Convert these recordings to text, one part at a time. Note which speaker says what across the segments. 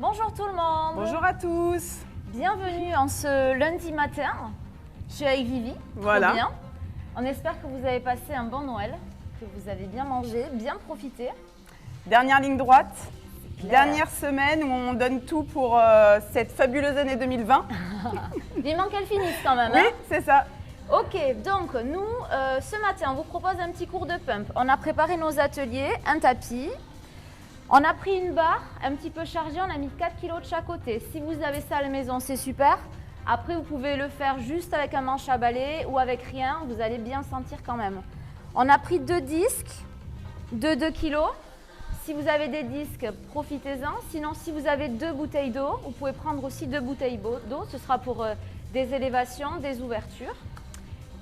Speaker 1: Bonjour tout le monde.
Speaker 2: Bonjour à tous.
Speaker 1: Bienvenue en ce lundi matin. Je suis avec Vivi.
Speaker 2: Voilà.
Speaker 1: Trop bien. On espère que vous avez passé un bon Noël, que vous avez bien mangé, bien profité.
Speaker 2: Dernière ligne droite. Dernière semaine où on donne tout pour cette fabuleuse année 2020.
Speaker 1: Vivement qu'elle finisse quand même.
Speaker 2: Oui,
Speaker 1: Hein.
Speaker 2: c'est ça.
Speaker 1: Ok, donc nous, ce matin, on vous propose un petit cours de pump. On a préparé nos ateliers, un tapis. On a pris une barre un petit peu chargée, on a mis 4 kg de chaque côté. Si vous avez ça à la maison, c'est super. Après, vous pouvez le faire juste avec un manche à balai ou avec rien, vous allez bien sentir quand même. On a pris 2 disques de 2 kg. Si vous avez des disques, profitez-en. Sinon, si vous avez 2 bouteilles d'eau, vous pouvez prendre aussi 2 bouteilles d'eau. Ce sera pour des élévations, des ouvertures.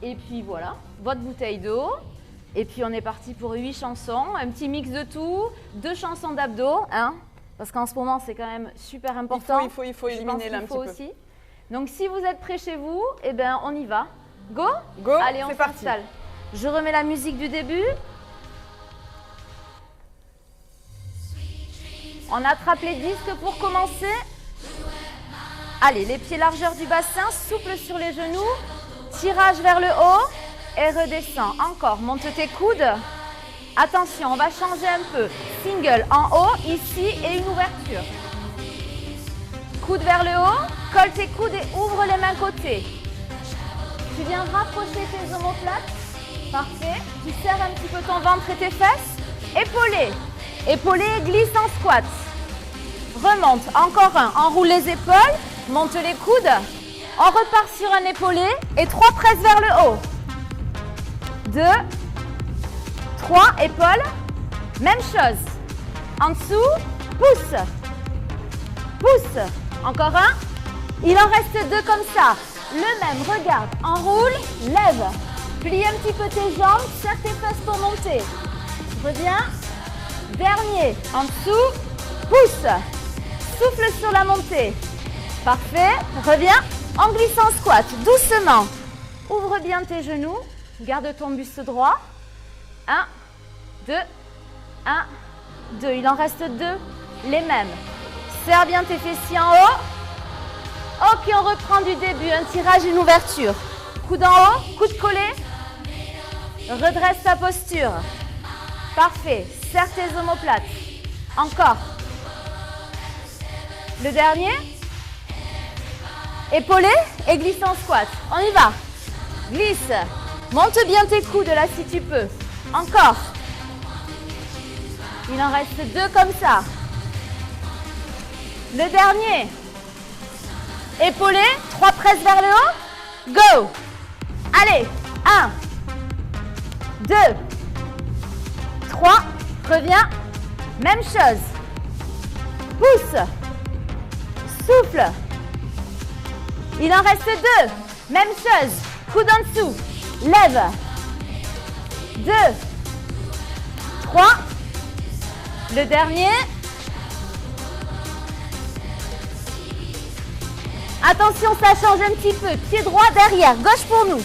Speaker 1: Et puis voilà, votre bouteille d'eau. Et puis on est parti pour 8 chansons, un petit mix de tout, 2 chansons d'abdos, hein, parce qu'en ce moment c'est quand même super important.
Speaker 2: Il faut éliminer là un petit peu.
Speaker 1: Aussi. Donc si vous êtes prêts chez vous, eh ben on y va. Go. Allez, on s'installe. Je remets la musique du début. On attrape les disques pour commencer. Allez, les pieds largeur du bassin, souple sur les genoux, tirage vers le haut. Et redescends. Encore, monte tes coudes. Attention, on va changer un peu. Single en haut, ici, et une ouverture. Coude vers le haut, colle tes coudes et ouvre les mains côté. Tu viens rapprocher tes omoplates. Parfait. Tu serres un petit peu ton ventre et tes fesses. Épaulé. Épaulé, glisse en squat. Remonte. Encore un. Enroule les épaules. Monte les coudes. On repart sur un épaulé et 3 presses vers le haut. 2, 3, épaules, même chose. En dessous, pousse, pousse. Encore un. Il en reste 2 comme ça. Le même, regarde, enroule, lève. Plie un petit peu tes jambes, serre tes fesses pour monter. Reviens. Dernier, en dessous, pousse. Souffle sur la montée. Parfait. Reviens, en glissant squat, doucement. Ouvre bien tes genoux. Garde ton buste droit. 1, 2, 1, 2. Il en reste 2, les mêmes. Serre bien tes fessiers en haut. Ok, on reprend du début. Un tirage, une ouverture. Coude en haut, coude collé. Redresse ta posture. Parfait. Serre tes omoplates. Encore. Le dernier. Épaulé et glisse en squat. On y va. Glisse. Monte bien tes coudes là si tu peux. Encore. Il en reste 2 comme ça. Le dernier. Épaulé, 3 presses vers le haut. Go. Allez. 1, 2, 3. Reviens. Même chose. Pousse. Souffle. Il en reste 2. Même chose. Coude en dessous. Lève. 2, 3. Le dernier. Attention, ça change un petit peu. Pied droit derrière, gauche pour nous.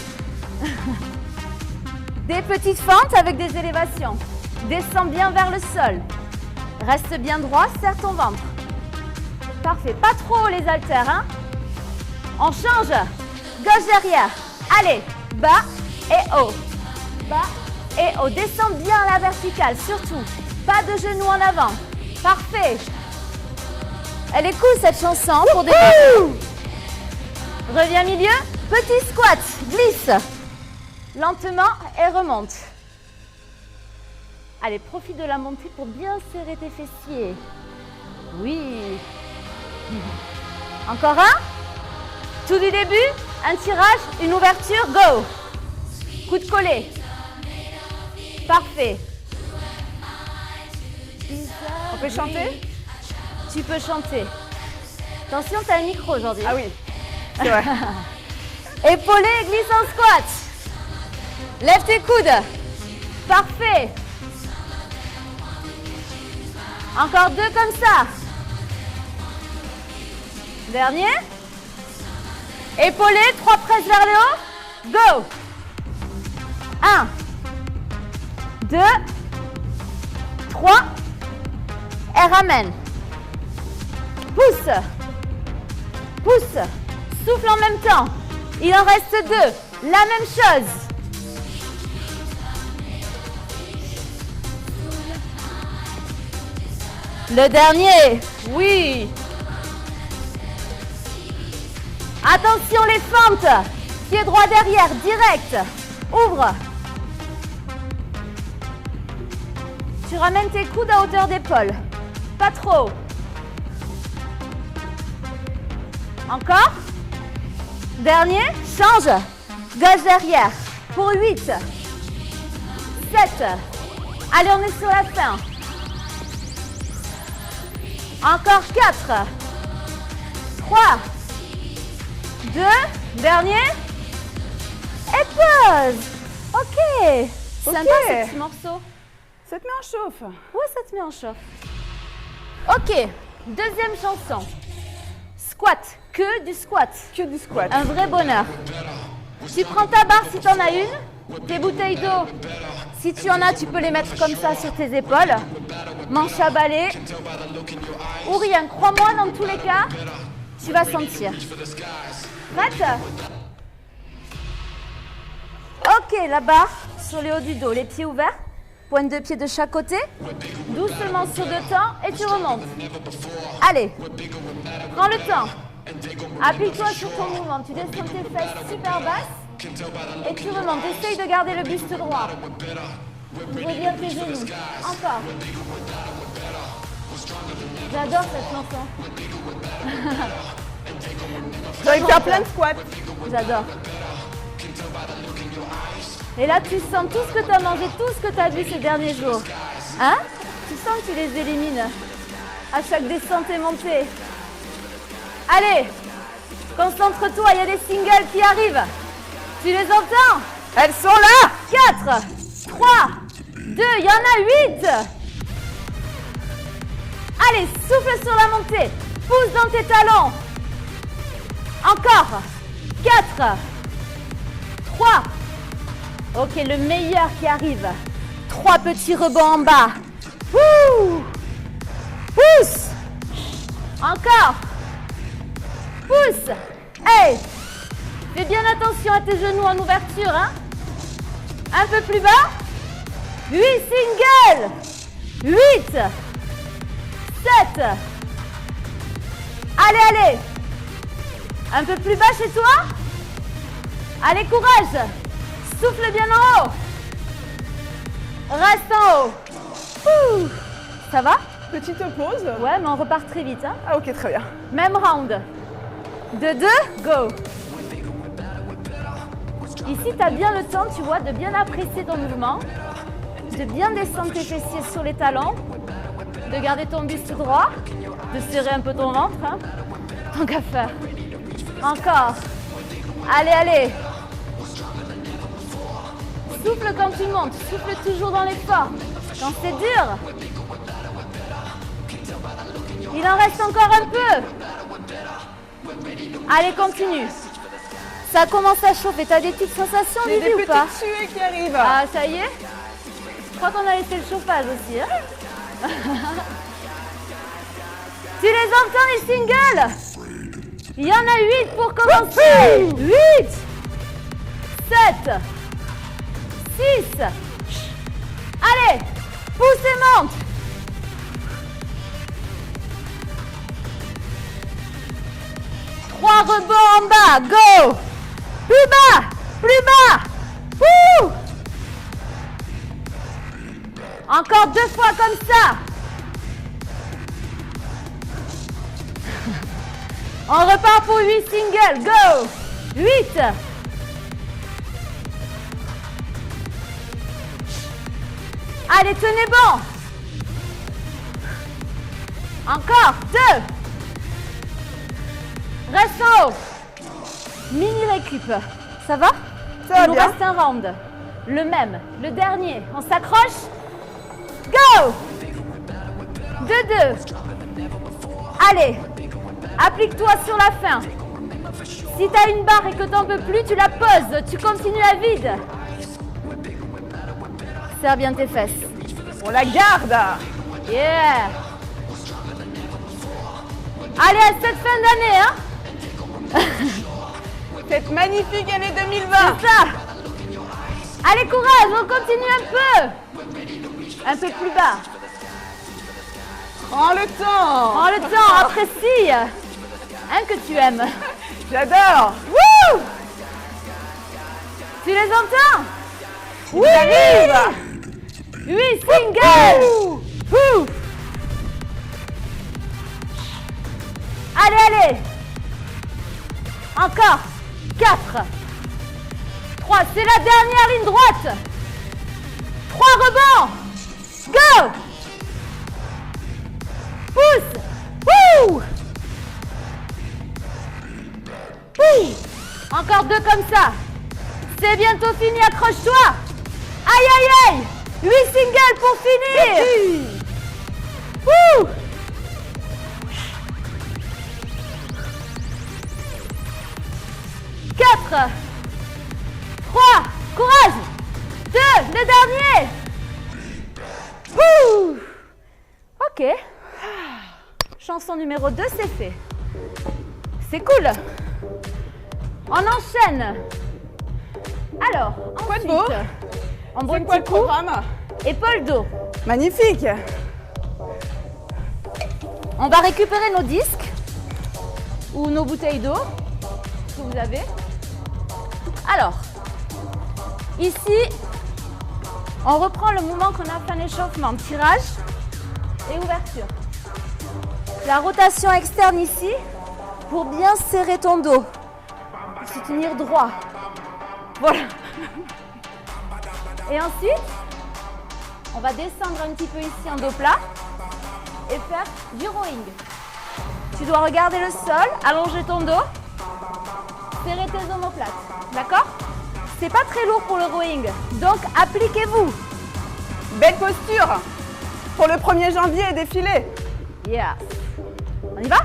Speaker 1: Des petites fentes avec des élévations. Descends bien vers le sol. Reste bien droit, serre ton ventre. Parfait. Pas trop les haltères, hein. On change. Gauche derrière. Allez, bas et haut. Bas et haut. Descends bien à la verticale, surtout. Pas de genoux en avant. Parfait. Elle est cool cette chanson pour démarrer. Reviens milieu. Petit squat. Glisse. Lentement et remonte. Allez, profite de la montée pour bien serrer tes fessiers. Oui. Encore un. Tout du début. Un tirage, une ouverture, go. Coude collé. Parfait.
Speaker 2: On peut chanter?
Speaker 1: Tu peux chanter. Attention, tu as un micro aujourd'hui.
Speaker 2: Ah oui, c'est vrai.
Speaker 1: Épaulé, glisse en squat. Lève tes coudes. Parfait. Encore 2 comme ça. Dernier. Épaulé, 3 presses vers le haut. Go. 1, 2, 3. Et ramène. Pousse. pousse. Pousse. Souffle en même temps. Il en reste 2. La même chose. Le dernier. Oui. Attention les fentes. Pied droit derrière, direct. Ouvre. Tu ramènes tes coudes à hauteur d'épaule. Pas trop. Encore. Dernier, change. Gauche derrière. Pour 8. 7. Allez, on est sur la fin. Encore 4. 3. 2. Dernier. Et pause. Ok. Sympa ce petit morceau.
Speaker 2: Ça te met en chauffe.
Speaker 1: Ouais, ça te met en chauffe. Ok. Deuxième chanson. Squat. Que du squat.
Speaker 2: Que du squat.
Speaker 1: Un vrai bonheur. Tu prends ta barre si tu en as une. Tes bouteilles d'eau, si tu en as, tu peux les mettre comme ça sur tes épaules. Manche à balai. Ou rien. Crois-moi, dans tous les cas, tu vas sentir. Prête? Ok, la barre sur le haut du dos, les pieds ouverts. Pointe de pied de chaque côté. Doucement sur 2 temps et tu remontes. Allez, prends le temps. Appuie-toi sur ton mouvement. Tu descends tes fesses super basses et tu remontes. Essaye de garder le buste droit. Ouvre bien tes genoux. Encore. J'adore cette chanson.
Speaker 2: J'allais faire plein de squats.
Speaker 1: J'adore. Et là, tu sens tout ce que tu as mangé, tout ce que tu as vu ces derniers jours. Hein? Tu sens que tu les élimines à chaque descente et montée. Allez, concentre-toi, il y a des singles qui arrivent. Tu les entends?
Speaker 2: Elles sont là.
Speaker 1: 4, 3, 2, il y en a 8. Allez, souffle sur la montée. Pousse dans tes talons. Encore. 4, 3. Ok, le meilleur qui arrive. 3 petits rebonds en bas. Ouh. Pousse. Encore. Pousse. Hey. Fais bien attention à tes genoux en ouverture. Hein. Un peu plus bas. 8 singles. 8. 7. Allez, allez. Un peu plus bas chez toi. Allez, courage. Souffle bien en haut. Reste en haut. Ouh. Ça va?
Speaker 2: Petite pause.
Speaker 1: Ouais, mais on repart très vite. Hein.
Speaker 2: Ah ok, très bien.
Speaker 1: Même round. De 2, go. Ici, tu as bien le temps, tu vois, de bien apprécier ton mouvement, de bien descendre tes fessiers sur les talons, de garder ton buste droit, de serrer un peu ton ventre. Hein. Tant qu'à faire. Encore. Allez, allez. Souffle quand tu montes, souffle toujours dans l'effort. Quand c'est dur. Il en reste encore un peu. Allez, continue. Ça commence à chauffer. T'as des petites sensations,
Speaker 2: J'ai
Speaker 1: Lydie,
Speaker 2: des
Speaker 1: ou pas?
Speaker 2: petites suées qui arrivent.
Speaker 1: Ah, ça y est. Je crois qu'on a laissé le chauffage aussi. Hein. Tu les entends, les singles? Il y en a 8 pour commencer. 8, 7, 6. Allez, pousse et monte. Trois rebonds en bas, go. Plus bas, plus bas. Ouh. Encore 2 fois comme ça. On repart pour 8 singles, go. 8. Allez, tenez bon. Encore 2. Reste en haut. Mini récup. Ça va?
Speaker 2: Ça va
Speaker 1: Il nous
Speaker 2: bien.
Speaker 1: reste un round. Le même, le dernier. On s'accroche. Go. 2-2. Allez. Applique-toi sur la fin. Si tu as une barre et que tu n'en peux plus, tu la poses. Tu continues à vide. Serre bien tes fesses.
Speaker 2: On la garde.
Speaker 1: Yeah. Allez, à cette fin d'année, hein.
Speaker 2: Cette magnifique année 2020.
Speaker 1: C'est ça. Allez, courage, on continue un peu. Un peu plus bas.
Speaker 2: Prends le temps.
Speaker 1: Prends le temps, apprécie. Un que tu aimes.
Speaker 2: J'adore.
Speaker 1: Wouh! Tu les entends? Oui!
Speaker 2: J'arrive.
Speaker 1: 8 singles! Ouh. Allez, allez! Encore! 4! 3, c'est la dernière ligne droite! 3 rebonds! Go! Pousse! Wouh! Ouh. Encore 2 comme ça! C'est bientôt fini, accroche-toi! Aïe, aïe, aïe! 8 singles pour finir! Wouh! 4, 3, courage! 2, le dernier! Wouh! Ok. Chanson numéro 2, c'est fait. C'est cool. On enchaîne. Alors,
Speaker 2: Quoi de
Speaker 1: ensuite,
Speaker 2: beau?
Speaker 1: en
Speaker 2: C'est
Speaker 1: bon
Speaker 2: quoi le
Speaker 1: petit coup,
Speaker 2: programme?
Speaker 1: épaule dos.
Speaker 2: Magnifique.
Speaker 1: On va récupérer nos disques ou nos bouteilles d'eau, ce que vous avez. Alors, ici, on reprend le mouvement qu'on a fait en échauffement, tirage et ouverture. La rotation externe ici pour bien serrer ton dos, pour se tenir droit. Voilà. Et ensuite, on va descendre un petit peu ici en dos plat et faire du rowing. Tu dois regarder le sol, allonger ton dos, serrer tes omoplates. D'accord? C'est pas très lourd pour le rowing, donc appliquez-vous.
Speaker 2: Belle posture pour le 1er janvier et défilé.
Speaker 1: Yeah. On y va?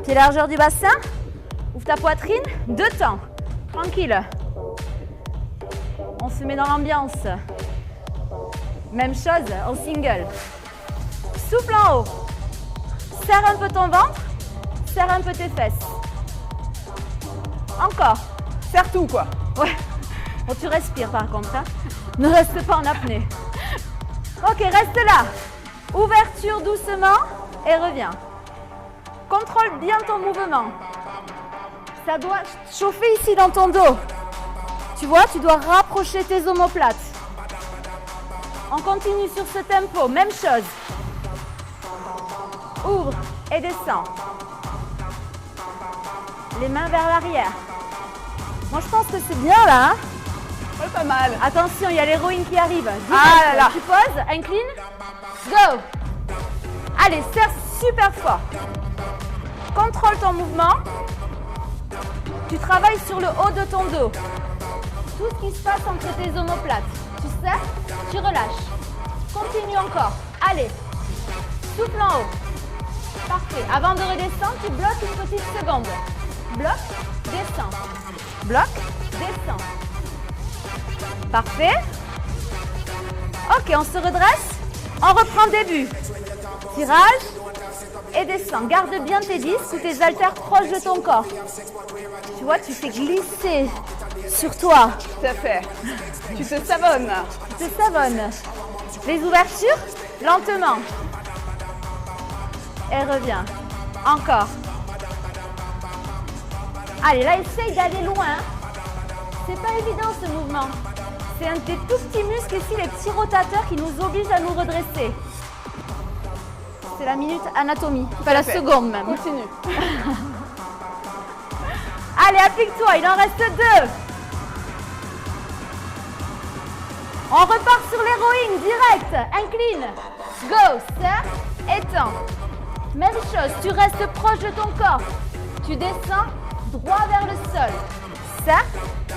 Speaker 1: Pied largeur du bassin. Ouvre ta poitrine. 2 temps. Tranquille. On se met dans l'ambiance. Même chose en single. Souffle en haut. Serre un peu ton ventre. Serre un peu tes fesses. Encore.
Speaker 2: Serre tout quoi.
Speaker 1: Ouais. Bon, tu respires par contre. Hein. Ne reste pas en apnée. Ok, reste là. Ouverture doucement et reviens. Contrôle bien ton mouvement. Ça doit chauffer ici dans ton dos. Tu vois, tu dois rapprocher tes omoplates. On continue sur ce tempo, même chose. Ouvre et descends. Les mains vers l'arrière. Moi, je pense que c'est bien là. Hein?
Speaker 2: Ouais, pas mal.
Speaker 1: Attention, il y a les rowing qui arrivent.
Speaker 2: Ah là là.
Speaker 1: Tu poses, incline, go. Allez, serre super fort. Contrôle ton mouvement. Tu travailles sur le haut de ton dos. Tout ce qui se passe entre tes omoplates. Tu serres, tu relâches. Continue encore. Allez. Souffle en haut. Parfait. Avant de redescendre, tu bloques une petite seconde. Bloc, descends. Bloc, descends. Parfait. Ok, on se redresse. On reprend début. Tirage et descends. Garde bien tes disques ou tes haltères proches de ton corps. Tu vois, tu fais glisser sur toi.
Speaker 2: Tout à fait. Tu te savonnes.
Speaker 1: Tu te savonnes. Les ouvertures, lentement. Et reviens. Encore. Allez, là, essaye d'aller loin. C'est pas évident ce mouvement. C'est un des tout petits muscles ici, les petits rotateurs qui nous obligent à nous redresser. C'est la minute anatomie, pas la seconde même.
Speaker 2: Continue.
Speaker 1: Allez, applique-toi, il en reste 2. On repart sur les rowing direct. Incline. Go, serre, étends. Même chose, tu restes proche de ton corps. Tu descends droit vers le sol. Serre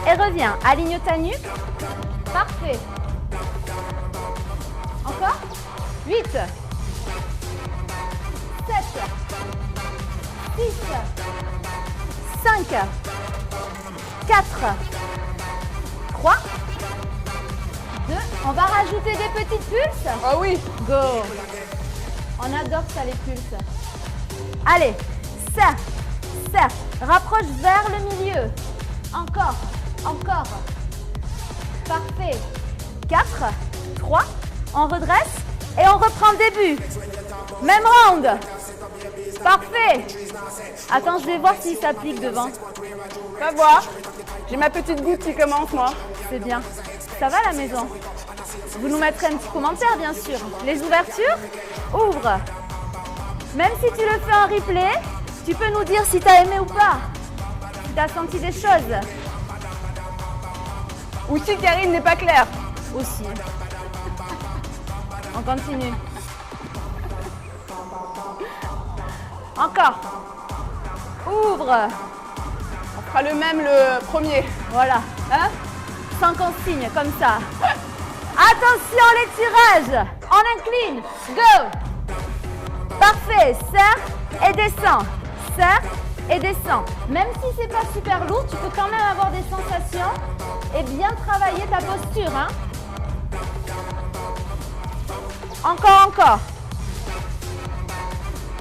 Speaker 1: et reviens. Aligne ta nuque. Parfait. Encore. 8. 7. 6. 5. 4. 3. 2. On va rajouter des petites pulses.
Speaker 2: Ah oui.
Speaker 1: Go. On adore ça, les pulses. Allez, Serre. Serre. Rapproche vers le milieu. Encore. Encore. Parfait. 4, 3. On redresse et on reprend le début. Même round. Parfait. Attends, je vais voir s'il s'applique devant.
Speaker 2: Va voir. J'ai ma petite goutte qui commence, moi.
Speaker 1: C'est bien. Ça va la maison? Vous nous mettrez un petit commentaire, bien sûr. Les ouvertures, ouvre. Même si tu le fais en replay, tu peux nous dire si tu as aimé ou pas. Si tu as senti des choses.
Speaker 2: Ou si Karine n'est pas claire.
Speaker 1: Aussi. On continue. Encore. Ouvre.
Speaker 2: On fera le même le premier.
Speaker 1: Voilà.
Speaker 2: Hein?
Speaker 1: Sans consigne, comme ça. Attention les tirages. On incline. Go. Parfait. Serre et descend. Serre et descend. Même si c'est pas super lourd, tu peux quand même avoir des sensations et bien travailler ta posture. Hein. Encore, encore.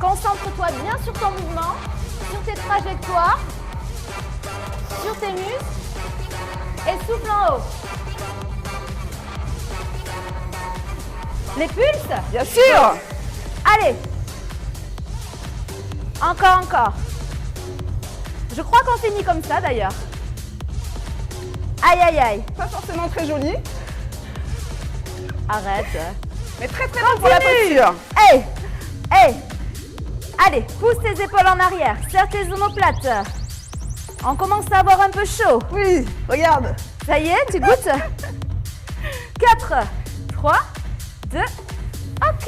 Speaker 1: Concentre-toi bien sur ton mouvement, sur tes trajectoires, sur tes muscles et souffle en haut. Les pulses?
Speaker 2: Bien sûr.
Speaker 1: Allez. Encore, encore. Je crois qu'on finit comme ça d'ailleurs. Aïe, aïe, aïe.
Speaker 2: Pas forcément très joli,
Speaker 1: Arrête.
Speaker 2: mais très très bon pour la posture.
Speaker 1: Hey, hey. Allez, pousse tes épaules en arrière. Serre tes omoplates. On commence à avoir un peu chaud.
Speaker 2: Oui, regarde.
Speaker 1: Ça y est, tu goûtes? 4, 3, 2. Ok,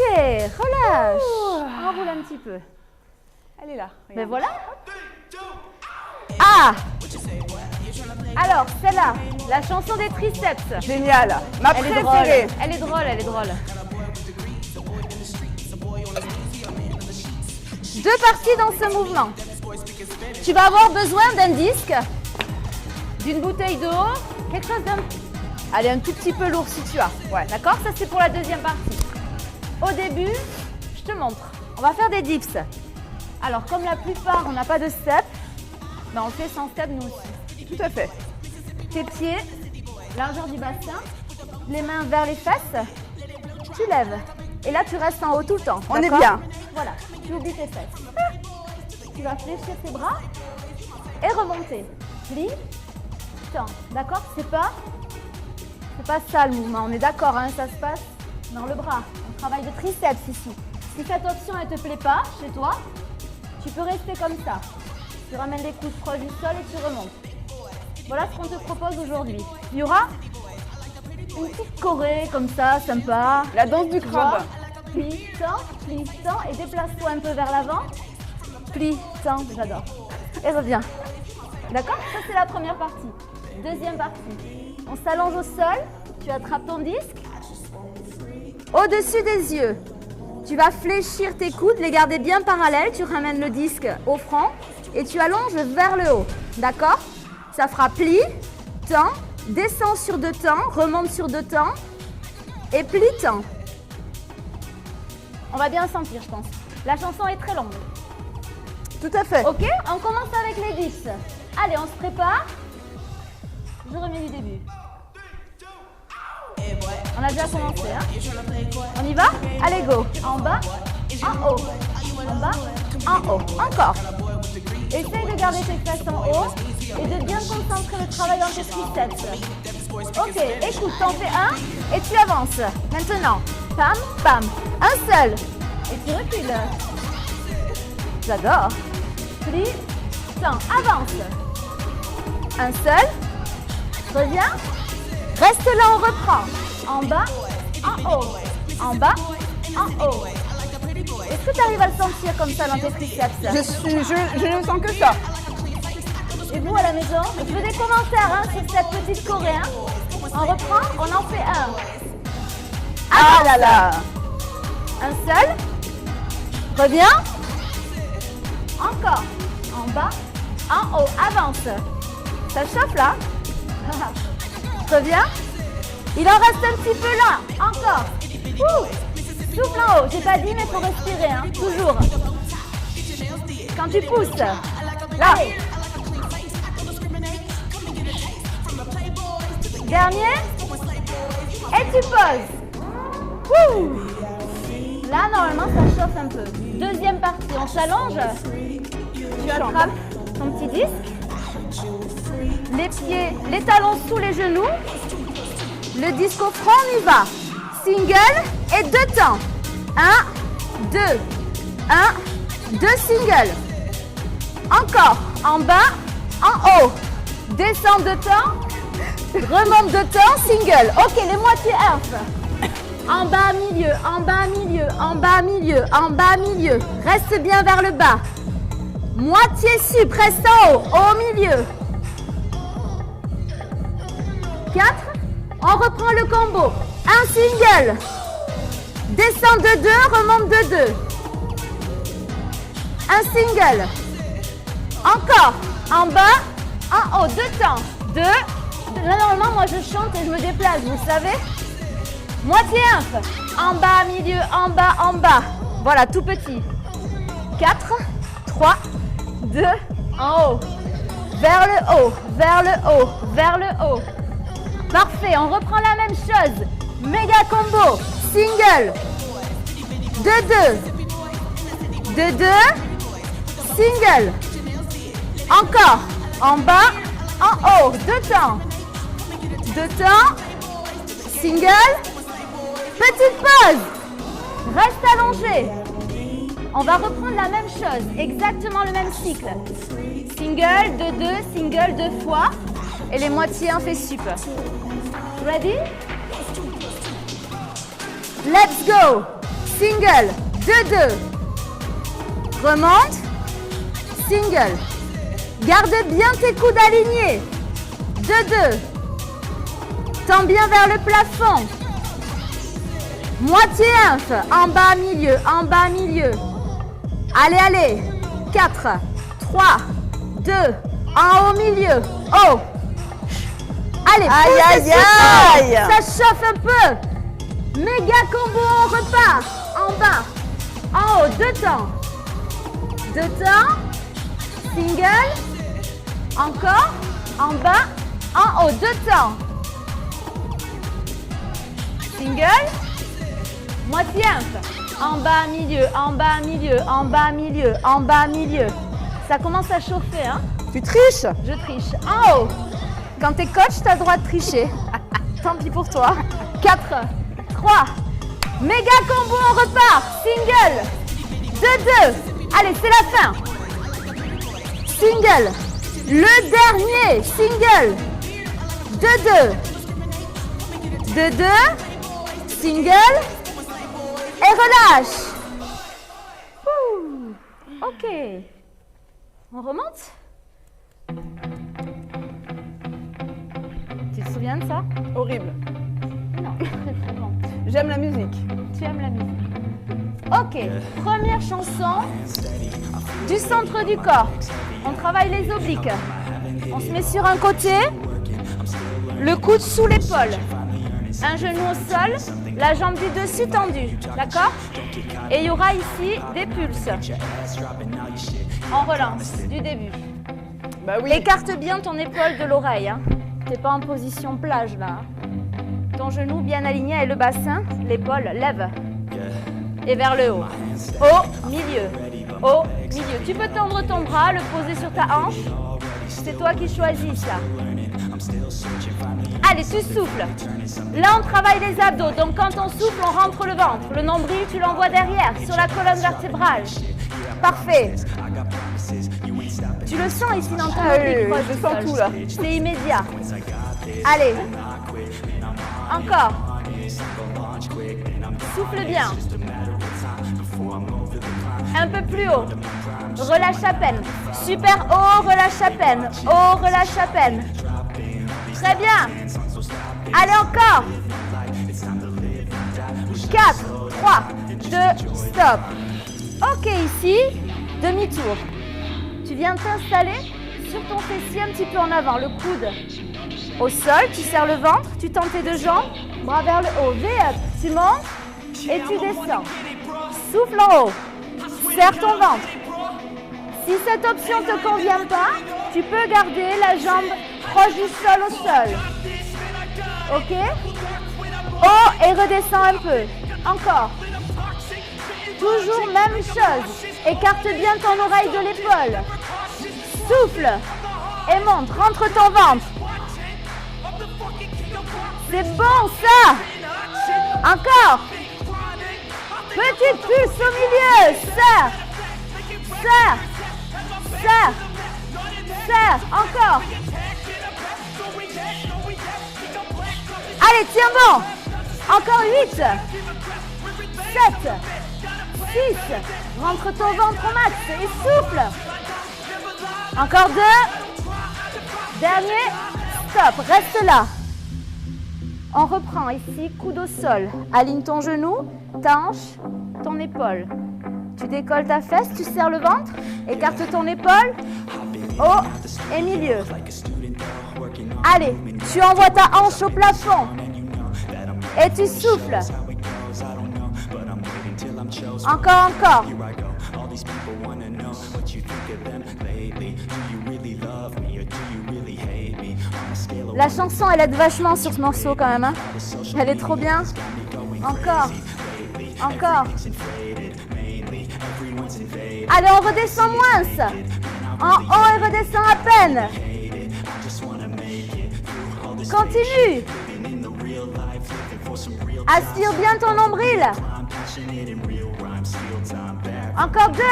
Speaker 1: relâche. Enroule un petit peu.
Speaker 2: Elle est là.
Speaker 1: Mais
Speaker 2: regarde.
Speaker 1: voilà. Ah! Alors, celle-là, la chanson des triceps.
Speaker 2: Génial. Ma
Speaker 1: Elle est drôle.
Speaker 2: préférée.
Speaker 1: Elle est drôle, elle est drôle. 2 parties dans ce mouvement. Tu vas avoir besoin d'un disque, d'une bouteille d'eau, quelque chose d'un... Allez, un tout petit peu lourd si tu as.
Speaker 2: Ouais.
Speaker 1: D'accord? Ça, c'est pour la deuxième partie. Au début, je te montre. On va faire des dips. Alors, comme la plupart, on n'a pas de step, ben, on le fait sans step nous aussi.
Speaker 2: Tout à fait.
Speaker 1: Tes pieds, largeur du bassin, les mains vers les fesses, tu lèves. Et là, tu restes en haut tout le temps.
Speaker 2: On est
Speaker 1: d'accord?
Speaker 2: bien.
Speaker 1: Voilà, tu oublies tes fesses. Tu vas fléchir tes bras et remonter. Plie, tends. D'accord? C'est pas ça le mouvement. On est d'accord, hein? Ça se passe dans le bras. On travaille de triceps ici. Si cette option ne te plaît pas chez toi, tu peux rester comme ça. Tu ramènes les coudes proches du sol et tu remontes. Voilà ce qu'on te propose aujourd'hui. Il y aura une petite choré comme ça, sympa.
Speaker 2: La danse du
Speaker 1: Tu vois,
Speaker 2: crabe.
Speaker 1: plie, tends et déplace-toi un peu vers l'avant. Plie, tends, j'adore. Et reviens. D'accord? Ça, c'est la première partie. Deuxième partie. On s'allonge au sol. Tu attrapes ton disque. Au-dessus des yeux. Tu vas fléchir tes coudes, les garder bien parallèles. Tu ramènes le disque au front et tu allonges vers le haut. D'accord? Ça fera pli, tends, descends sur 2 temps, remonte sur 2 temps et plie, tends. On va bien le sentir, je pense. La chanson est très longue.
Speaker 2: Tout à fait.
Speaker 1: Ok, on commence avec les dips. Allez, on se prépare. Je remets du début. On a déjà commencé, hein? On y va? Allez, go. En bas, en haut. En bas, en haut. Encore. Essaye de garder tes fesses en haut et de bien concentrer le travail dans tes triceps. Ok, écoute, t'en fais un et tu avances. Maintenant, pam, pam. Un seul. Et tu recules. J'adore. Plie, tends, avance. Un seul. Reviens. Reste là, on reprend. En bas, en haut. En bas, en haut. Est-ce que tu arrives à le sentir comme ça dans tes triceps?
Speaker 2: Je ne sens que ça.
Speaker 1: Et vous à la maison? Je veux des commentaires hein, sur cette petite choré. Hein. On reprend, on en fait un.
Speaker 2: Ah là là.
Speaker 1: Un seul. Reviens. Encore. En bas, en haut. Avance. Ça chauffe là. Reviens. Il en reste un petit peu là. Encore. Ouh. Souffle en haut. J'ai pas dit mais faut respirer. Hein. Toujours. Quand tu pousses. Là. Dernier. Et tu poses. Wouh. Là, normalement, ça chauffe un peu. Deuxième partie, on s'allonge. Tu attrapes ton petit disque. Les pieds, les talons sous les genoux. Le disque au front, on y va. Single et 2 temps. 1, 2. 1, 2 singles. Encore. En bas, en haut. Descends 2 temps. Remonte 2 temps, single. Ok, les moitiés half. En bas, milieu, en bas, milieu, en bas, milieu, en bas, milieu. Reste bien vers le bas. Moitié sup, reste en haut, au milieu. 4. On reprend le combo. Un single. Descends de 2, remonte de 2. Un single. Encore. En bas, en haut, 2 temps. 2. Là, normalement, moi, je chante et je me déplace, vous savez. Moitié inf. En bas, milieu, en bas, en bas. Voilà, tout petit. 4, 3, 2, en haut. Vers le haut, vers le haut, vers le haut. Parfait, on reprend la même chose. Méga combo. Single. 2, 2. 2, 2. Single. Encore. En bas, en haut. 2 temps. 2 temps. Single. Petite pause. Reste allongé. On va reprendre la même chose. Exactement le même cycle. Single, 2, 2. Single 2 fois. Et les moitiés, on fait sup. Ready? Let's go. Single. 2, 2. Remonte. Single. Garde bien tes coudes alignés. 2, 2. Tends bien vers le plafond. Moitié inf. En bas, milieu. En bas, milieu. Allez, allez. 4, 3, 2. En haut, milieu. Haut. Allez,
Speaker 2: aïe, aïe, aïe.
Speaker 1: Ça chauffe un peu. Méga combo, on repart. En bas. En haut, 2 temps. 2 temps. Single. Encore. En bas. En haut, 2 temps. Single. Moitié inf. En bas, milieu, en bas, milieu, en bas, milieu, en bas, milieu. Ça commence à chauffer, hein?
Speaker 2: Tu triches?
Speaker 1: Je triche. En haut. Quand t'es coach, t'as le droit de tricher. Tant pis pour toi. 4, 3. Méga combo, on repart. Single. 2, 2. Allez, c'est la fin. Single. Le dernier. Single. 2, 2. 2, 2. Single. Et relâche. Ouh. Ok. On remonte? Tu te souviens de ça?
Speaker 2: Horrible.
Speaker 1: Non, vraiment.
Speaker 2: J'aime la musique.
Speaker 1: Tu aimes la musique. Ok, première chanson du centre du corps. On travaille les obliques. On se met sur un côté, le coude sous l'épaule. Un genou au sol, la jambe du dessus tendue, d'accord? Et il y aura ici des pulses. On relance du début.
Speaker 2: Bah oui.
Speaker 1: Écarte bien ton épaule de l'oreille. Hein. T'es pas en position plage là. Ton genou bien aligné avec le bassin, l'épaule lève. Et vers le haut. Au milieu. Au milieu. Tu peux tendre ton bras, le poser sur ta hanche. C'est toi qui choisis ça. Allez, tu souffles. Là, on travaille les abdos. Donc, quand on souffle, on rentre le ventre. Le nombril, tu l'envoies derrière, sur la colonne vertébrale. Parfait. Tu le sens ici dans ton oblique proche
Speaker 2: je
Speaker 1: du
Speaker 2: sens
Speaker 1: sol.
Speaker 2: tout là.
Speaker 1: C'est immédiat. Allez. Encore. Souffle bien. Un peu plus haut. Relâche à peine. Super haut, relâche à peine. Haut, relâche à peine. Très bien. Allez encore. 4, 3, 2, stop. Ok, ici, demi-tour. Tu viens t'installer sur ton fessier un petit peu en avant, le coude au sol, tu serres le ventre, tu tends tes 2 jambes, bras vers le haut, V-up, tu montes et tu descends. Souffle en haut, serre ton ventre, Si cette option ne te convient pas, tu peux garder la jambe proche du sol au sol. Ok? Haut et redescends un peu. Encore. Toujours même chose. Écarte bien ton oreille de l'épaule. Souffle. Et monte. Rentre ton ventre. C'est bon ça. Encore. Petite pulse au milieu. Serre. Serre. Serre. Serre. Encore. Allez, tiens bon. Encore 8. 7. 6. Rentre ton ventre au max et souffle. Encore 2. Dernier. Stop. Reste là. On reprend ici, coude au sol. Aligne ton genou, ta hanche, ton épaule. Tu décolles ta fesse, tu serres le ventre. Écarte ton épaule. Haut et milieu. Allez, tu envoies ta hanche au plafond. Et tu souffles. Encore, encore. La chanson, elle aide vachement sur ce morceau quand même. Hein, elle est trop bien. Encore. Encore. Allez, on redescend moins. En haut, et redescend à peine. Continue. Aspire bien ton nombril. Encore 2.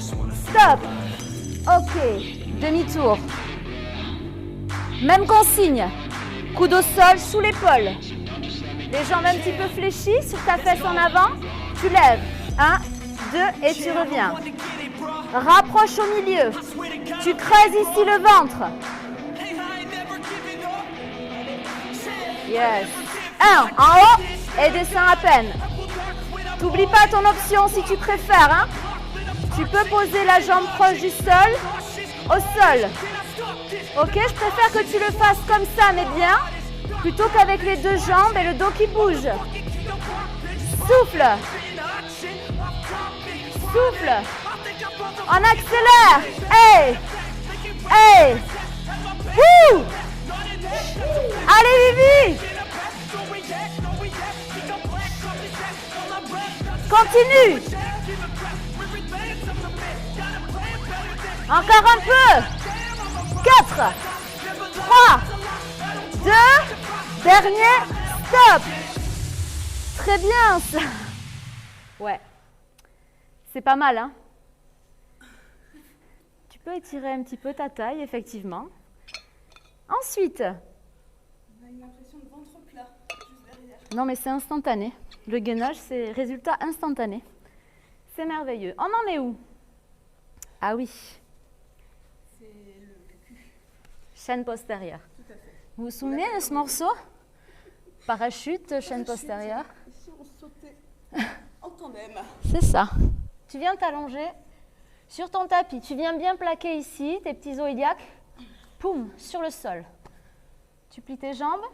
Speaker 1: Stop. Ok. Demi-tour. Même consigne. Coude au sol, sous l'épaule. Les jambes un petit peu fléchies sur ta fesse en avant. Tu lèves. 1, 2 et tu reviens. Rapproche au milieu. Tu creuses ici le ventre. Yes. 1 en haut et descends à peine. T'oublie pas ton option si tu préfères. Hein. Tu peux poser la jambe proche du sol, au sol. Ok, je préfère que tu le fasses comme ça, mais bien, plutôt qu'avec les deux jambes et le dos qui bouge. Souffle. Souffle. On accélère. Hey. Hey. Wouh. Allez, Vivi. Continue. Encore un peu. 4, 3, 2, dernier, stop. Très bien ça. Ouais. C'est pas mal, hein? Tu peux étirer un petit peu ta taille, effectivement. Ensuite.
Speaker 2: On a une impression de ventre plat, juste derrière.
Speaker 1: Non, mais c'est instantané. Le gainage, c'est résultat instantané. C'est merveilleux. On en est où? Ah oui.
Speaker 2: C'est le cul.
Speaker 1: Chaîne postérieure.
Speaker 2: Tout à fait.
Speaker 1: Vous vous souvenez de ce morceau? Parachute, chaîne postérieure.
Speaker 2: Ici, on sautait en tandem.
Speaker 1: C'est ça. Tu viens t'allonger sur ton tapis. Tu viens bien plaquer ici tes petits os iliaques. Poum, sur le sol. Tu plies tes jambes.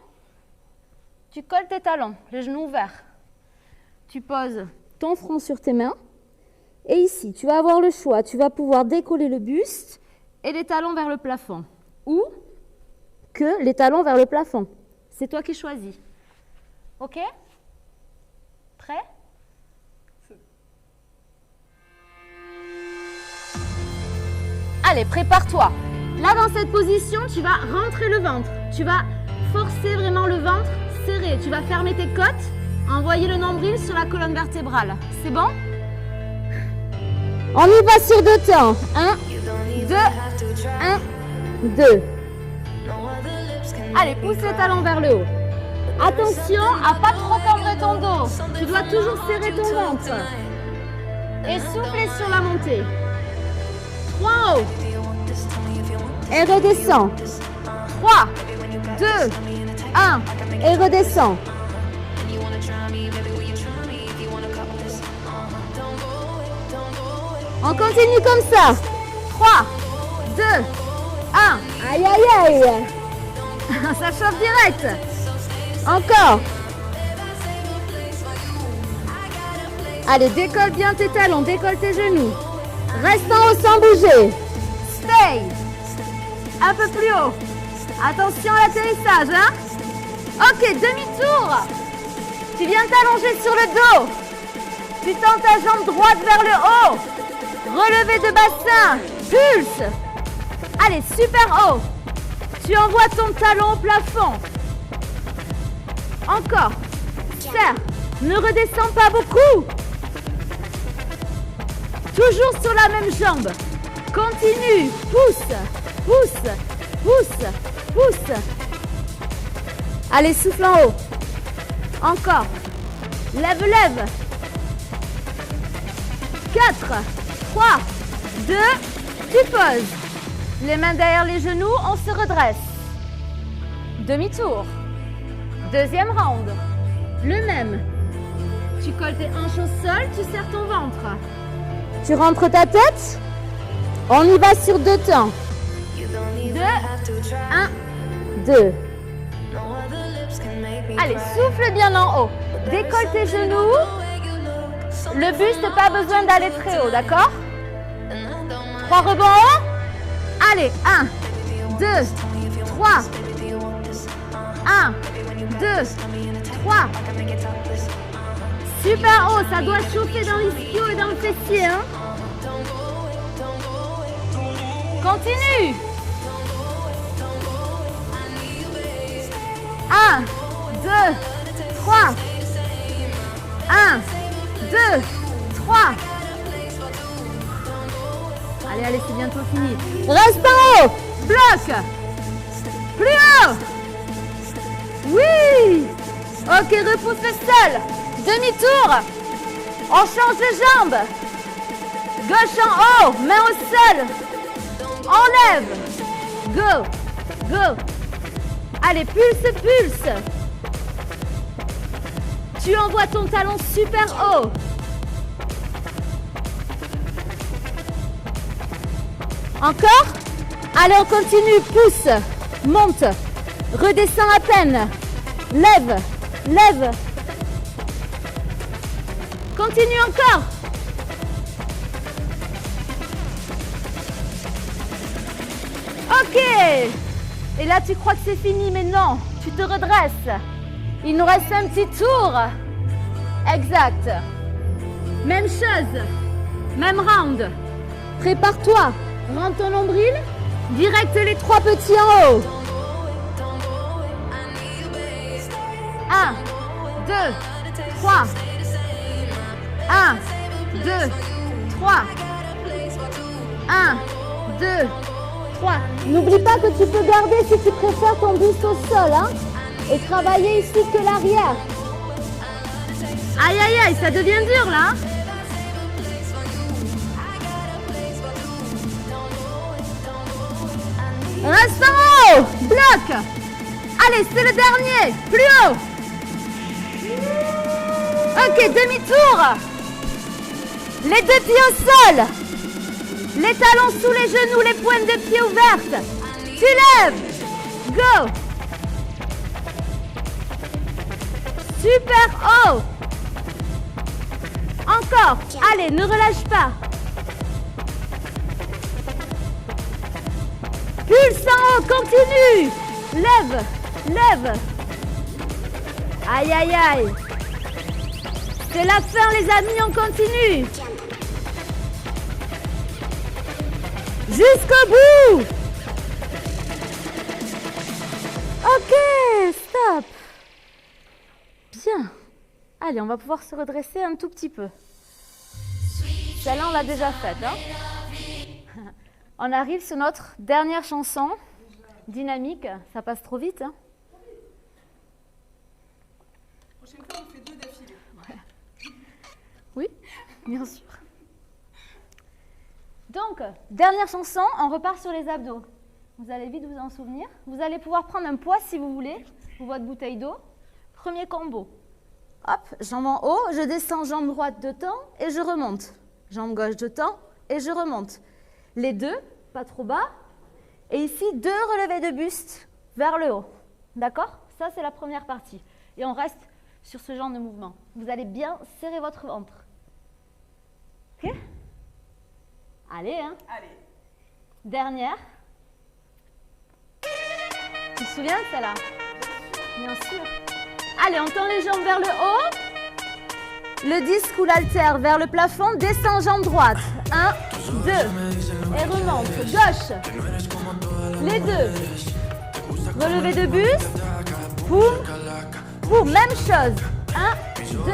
Speaker 1: Tu colles tes talons, les genoux ouverts. Tu poses ton front sur tes mains. Et ici, tu vas avoir le choix. Tu vas pouvoir décoller le buste et les talons vers le plafond. Ou que les talons vers le plafond. C'est toi qui choisis. Ok? Prêt? Allez, prépare-toi. Là, dans cette position, tu vas rentrer le ventre. Tu vas forcer vraiment le ventre serré. Tu vas fermer tes côtes, envoyer le nombril sur la colonne vertébrale. C'est bon? On y va sur 2 temps. 1, 2, 1, 2. Allez, pousse les talons vers le haut. Attention à pas trop tendre ton dos. Tu dois toujours serrer ton ventre. Et souffler sur la montée. 3 en haut. Et redescends. 3, 2, 1. Et redescends. On continue comme ça. 3, 2, 1. Aïe, aïe, aïe. Ça chauffe direct. Encore. Allez, décolle bien tes talons, décolle tes genoux. Reste en haut sans bouger. Stay. Un peu plus haut. Attention à l'atterrissage, hein? Ok, demi-tour. Tu viens t'allonger sur le dos. Tu tends ta jambe droite vers le haut. Relevé de bassin. Pulse. Allez, super haut. Tu envoies ton talon au plafond. Encore. Serre. Ne redescends pas beaucoup. Toujours sur la même jambe. Continue. Pousse. Pousse. Pousse. Pousse. Allez, souffle en haut. Encore. Lève, lève. 4, 3, 2, tu poses. Les mains derrière les genoux, on se redresse. Demi-tour. Deuxième round. Le même. Tu colles tes hanches au sol, tu serres ton ventre. Tu rentres ta tête. On y va sur 2 temps. 2, 1, 2. Allez, souffle bien en haut. Décolle tes genoux. Le buste, pas besoin d'aller très haut, d'accord? 3 rebonds. Allez, 1, 2, 3. 1, 2, 3. Super haut, ça doit chauffer dans l'ischio et dans le fessier, hein? Continue. 1, 2, 3. 1, 2, 3. Allez, allez, c'est bientôt fini. Reste en haut. Bloc. Plus haut. Oui. Ok, repousse le sol. Demi-tour. On change de jambe. Gauche en haut, main au sol. Enlève. Go. Go. Allez, pulse, pulse. Tu envoies ton talon super haut. Encore. Allez, on continue. Pousse. Monte. Redescends à peine. Lève. Lève. Continue encore. Ok. Et là, tu crois que c'est fini, mais non. Tu te redresses. Il nous reste un petit tour. Exact. Même chose. Même round. Prépare-toi. Rentre ton nombril. Direct les 3 petits en haut. 1, 2, 3. 1, 2, 3. 1, 2, 3. N'oublie pas que tu peux garder, si tu préfères, ton buste au sol, hein, et travailler ici que l'arrière. Aïe, aïe, aïe, ça devient dur, là. Reste en haut. Bloc. Allez, c'est le dernier. Plus haut. Ok, demi-tour. Les 2 pieds au sol. Les talons sous les genoux, les pointes de pied ouvertes. Tu lèves. Go. Super haut. Encore. Allez, ne relâche pas. Pulse en haut, continue. Lève, lève. Aïe, aïe, aïe. C'est la fin, les amis, on continue. Jusqu'au bout. Ok, stop. Bien. Allez, on va pouvoir se redresser un tout petit peu. Celle-là, on l'a déjà faite, hein? On arrive sur notre dernière chanson. Dynamique, ça passe trop vite, hein?
Speaker 2: Prochaine fois, on fait 2 d'affilée.
Speaker 1: Ouais. Oui, bien sûr. Donc, dernière chanson, on repart sur les abdos. Vous allez vite vous en souvenir. Vous allez pouvoir prendre un poids si vous voulez, pour votre bouteille d'eau. Premier combo. Hop, jambe en haut, je descends, jambe droite de temps et je remonte. Jambe gauche de temps et je remonte. Les 2, pas trop bas. Et ici, 2 relevés de buste vers le haut. D'accord? Ça, c'est la première partie. Et on reste sur ce genre de mouvement. Vous allez bien serrer votre ventre. Ok? Allez, hein.
Speaker 2: Allez.
Speaker 1: Dernière. Tu te souviens de celle-là? Bien sûr. Allez, on tend les jambes vers le haut. Le disque ou l'haltère vers le plafond. Descend jambe droite. 1, 2. Et remonte. Gauche. Les deux. Relevé de buste. Boum. Boum. Même chose. 1, 2.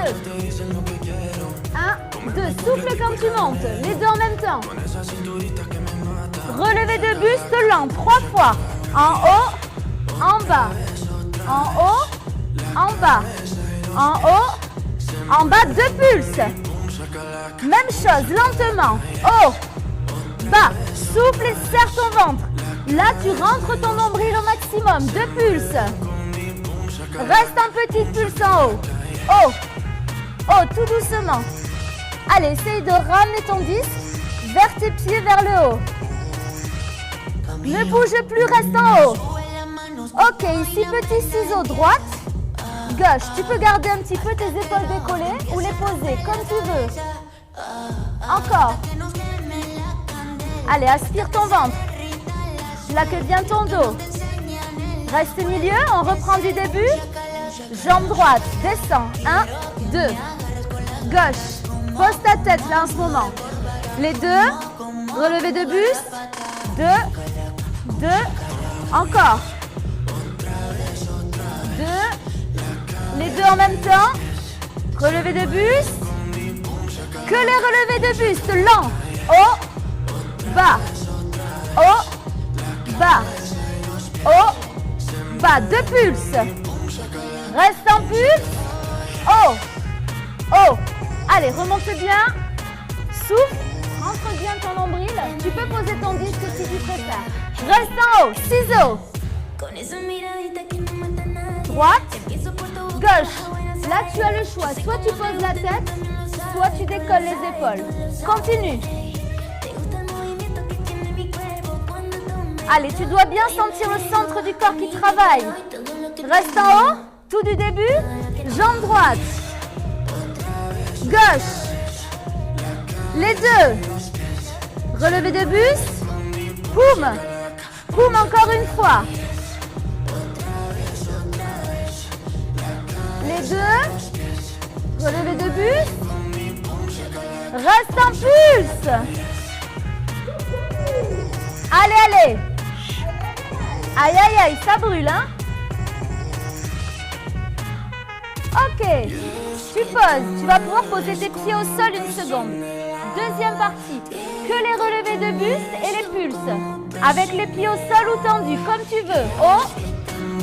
Speaker 1: 1, 2. Souffle quand tu montes. Les deux en même temps. Relevé de buste lent. 3 fois. En haut. En bas. En haut. En bas. En haut. En bas. 2 pulses. Même chose. Lentement. Haut. Bas. Souffle et serre ton ventre. Là, tu rentres ton nombril au maximum. 2 pulses. Reste un petit pulse en haut. Haut. Haut, tout doucement. Allez, essaye de ramener ton disque vers tes pieds, vers le haut. Ne bouge plus, reste en haut. Ok, ici, petit ciseau droite. Gauche, tu peux garder un petit peu tes épaules décollées ou les poser comme tu veux. Encore. Allez, aspire ton ventre. Plaque bien ton dos. Reste milieu, on reprend du début. Jambe droite, descend. 1, 2. Gauche, pose ta tête là en ce moment. Les deux, relevé de buste. 2, 2. Encore. 2. Les deux en même temps. Relevé de buste. Que les relevés de buste. Lent. Haut. Bas. Haut. Bas. Haut. Bas. 2 pulses. Reste en pulse. Haut. Haut. Allez, remonte bien. Souffle. Rentre bien ton nombril. Tu peux poser ton disque si tu préfères. Reste en haut. Ciseaux. Droite. Gauche. Là, tu as le choix. Soit tu poses la tête, soit tu décolles les épaules. Continue. Allez, tu dois bien sentir le centre du corps qui travaille. Reste en haut. Tout du début. Jambe droite. Gauche. Les deux. Relevé de buste. Boum. Boum encore une fois. Les deux. Relevé de buste. Reste en pulse. Allez, allez. Aïe, aïe, aïe, ça brûle, hein? Ok. Tu poses. Tu vas pouvoir poser tes pieds au sol une seconde. Deuxième partie. Que les relevés de buste et les pulses. Avec les pieds au sol ou tendus, comme tu veux. Haut,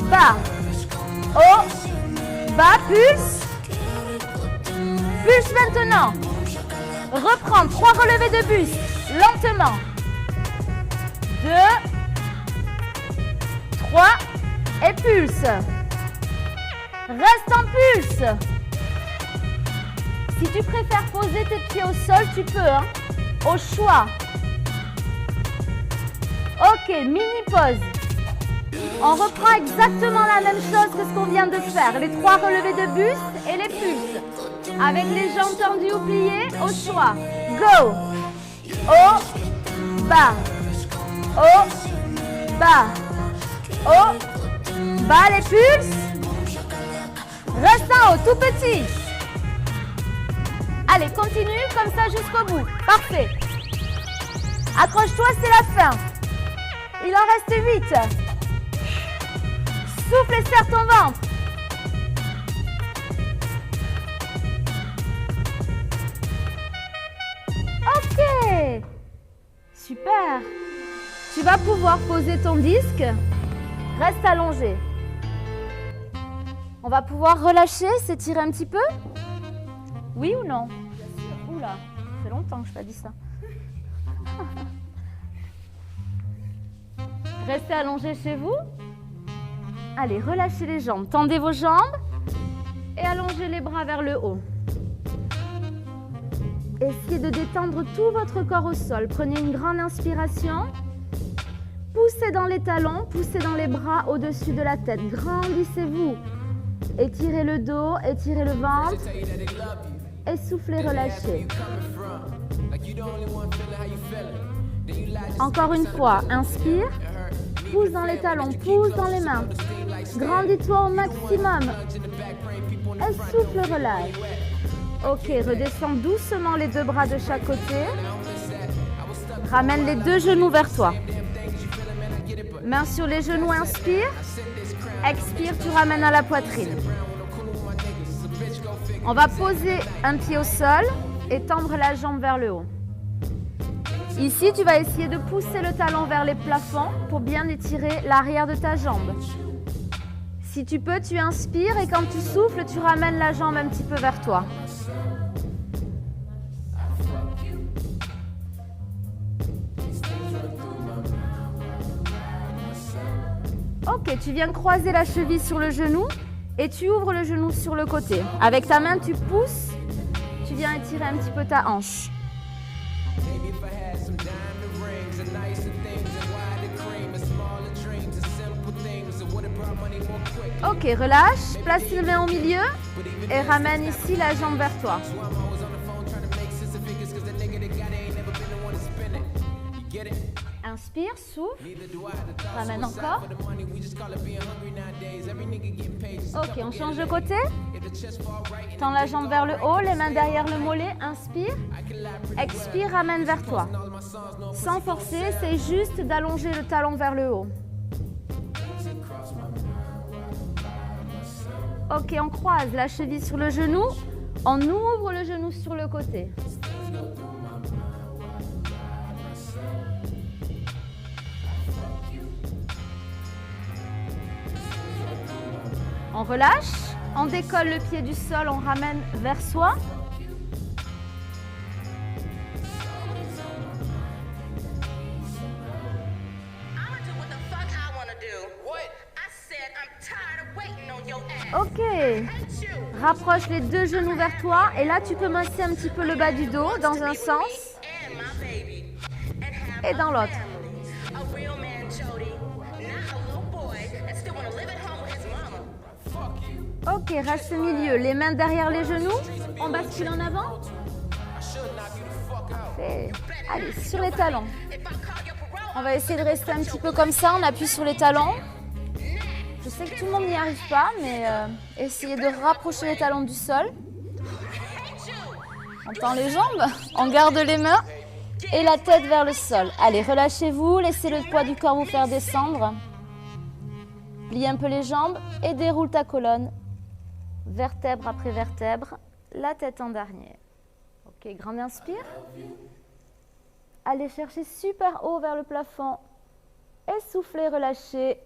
Speaker 1: bas. Haut, bas, pulse. Pulse maintenant. Reprends 3 relevés de buste. Lentement. 2, 3 et pulse. Reste en pulse. Si tu préfères poser tes pieds au sol, tu peux, hein, au choix. Ok, mini pause. On reprend exactement la même chose que ce qu'on vient de faire. Les 3 relevés de buste et les pulses. Avec les jambes tendues ou pliées, au choix. Go. Haut, bas. Haut, bas. Haut, bas, les pulses. Reste en haut, tout petit. Allez, continue comme ça jusqu'au bout. Parfait. Accroche-toi, c'est la fin. Il en reste 8. Souffle et serre ton ventre. Ok. Super. Tu vas pouvoir poser ton disque. Reste allongé. On va pouvoir relâcher, s'étirer un petit peu. Oui ou non? Oula, ça fait longtemps que je n'ai pas dit ça. Restez allongé chez vous. Allez, relâchez les jambes. Tendez vos jambes et allongez les bras vers le haut. Essayez de détendre tout votre corps au sol. Prenez une grande inspiration. Poussez dans les talons, poussez dans les bras au-dessus de la tête. Grandissez-vous. Étirez le dos, étirez le ventre. Et soufflez, relâchez. Encore une fois, inspire, pousse dans les talons, pousse dans les mains. Grandis-toi au maximum. Et souffle, relâche. Ok, redescends doucement les deux bras de chaque côté. Ramène les deux genoux vers toi. Main sur les genoux, inspire. Expire, tu ramènes à la poitrine. On va poser un pied au sol et tendre la jambe vers le haut. Ici, tu vas essayer de pousser le talon vers les plafonds pour bien étirer l'arrière de ta jambe. Si tu peux, tu inspires et quand tu souffles, tu ramènes la jambe un petit peu vers toi. Ok, tu viens croiser la cheville sur le genou et tu ouvres le genou sur le côté. Avec ta main, tu pousses, tu viens étirer un petit peu ta hanche. Ok, relâche, place les mains au milieu et ramène ici la jambe vers toi. Inspire, souffle, ramène encore. Ok, on change de côté. Tends la jambe vers le haut, les mains derrière le mollet, inspire. Expire, ramène vers toi. Sans forcer, c'est juste d'allonger le talon vers le haut. Ok, on croise la cheville sur le genou, on ouvre le genou sur le côté. On relâche, on décolle le pied du sol, on ramène vers soi. Ok, rapproche les deux genoux vers toi et là tu peux masser un petit peu le bas du dos dans un sens et dans l'autre. Ok, reste au milieu, les mains derrière les genoux, on bascule en avant. Parfait. Allez, sur les talons. On va essayer de rester un petit peu comme ça, on appuie sur les talons. Je sais que tout le monde n'y arrive pas, mais essayez de rapprocher les talons du sol. On tend les jambes, on garde les mains et la tête vers le sol. Allez, relâchez-vous, laissez le poids du corps vous faire descendre. Plie un peu les jambes et déroule ta colonne. Vertèbre après vertèbre, la tête en dernier. Ok, grand inspire. Allez chercher super haut vers le plafond. Et soufflez, relâchez.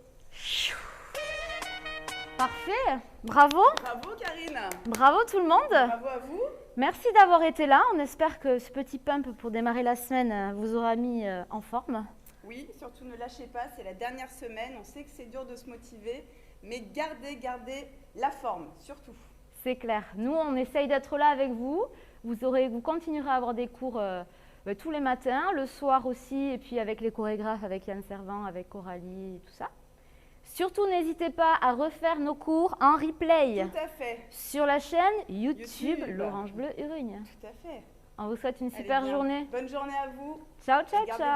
Speaker 1: Parfait, bravo.
Speaker 2: Bravo Karine.
Speaker 1: Bravo tout le monde.
Speaker 2: Bravo à vous.
Speaker 1: Merci d'avoir été là. On espère que ce petit pump pour démarrer la semaine vous aura mis en forme.
Speaker 2: Oui, surtout ne lâchez pas, c'est la dernière semaine. On sait que c'est dur de se motiver, mais gardez la forme, surtout.
Speaker 1: C'est clair. Nous, on essaye d'être là avec vous. Vous continuerez à avoir des cours tous les matins, le soir aussi, et puis avec les chorégraphes, avec Yann Servant, avec Coralie, tout ça. Surtout, n'hésitez pas à refaire nos cours en replay.
Speaker 2: Tout à fait.
Speaker 1: Sur la chaîne YouTube l'Orange Bleu Urugne.
Speaker 2: Tout à fait.
Speaker 1: On vous souhaite une super journée.
Speaker 2: Bonne journée à vous.
Speaker 1: Ciao, ciao, ciao.